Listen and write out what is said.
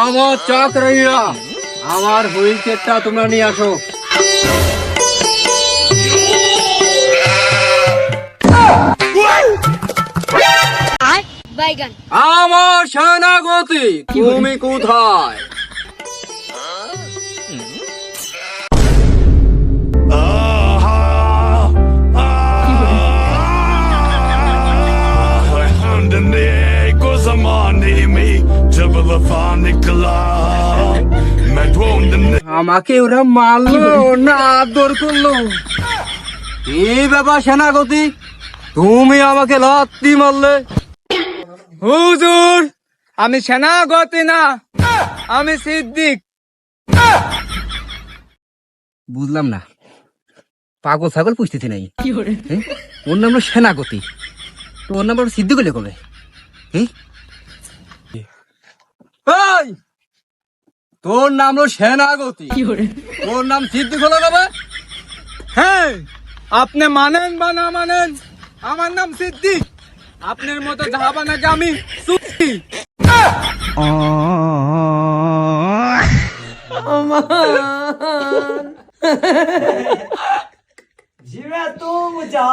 আমার চাকরাইয়া আমার হুইল চেয়ারটা তোমরা নিয়ে আসো। আমার সেনাপতি তুমি কোথায়? আমাকে ওরা মারলো না আদর করলো? এই ব্যাপার সেনাপতি, তুমি আমাকে লাত্তি মারলে? হুজুর, আমি সেনাপতি না, আমি সিদ্দিক। বুঝলাম না, পাগল ছাগল পুষতেছি নাই। ওর নাম হলো সেনাপতি, তো ওর নাম সিদ্ধি করলে কবে? এই, তোর নাম হলো সেনাপতি, তোর নাম সিদ্ধি হলো কবে? হ্যাঁ, আপনি মানেন বা না মানেন, আমার নাম সিদ্দিক। আপনার মতো যাবা নাকি আমি সুফি। जीवे तू मुझा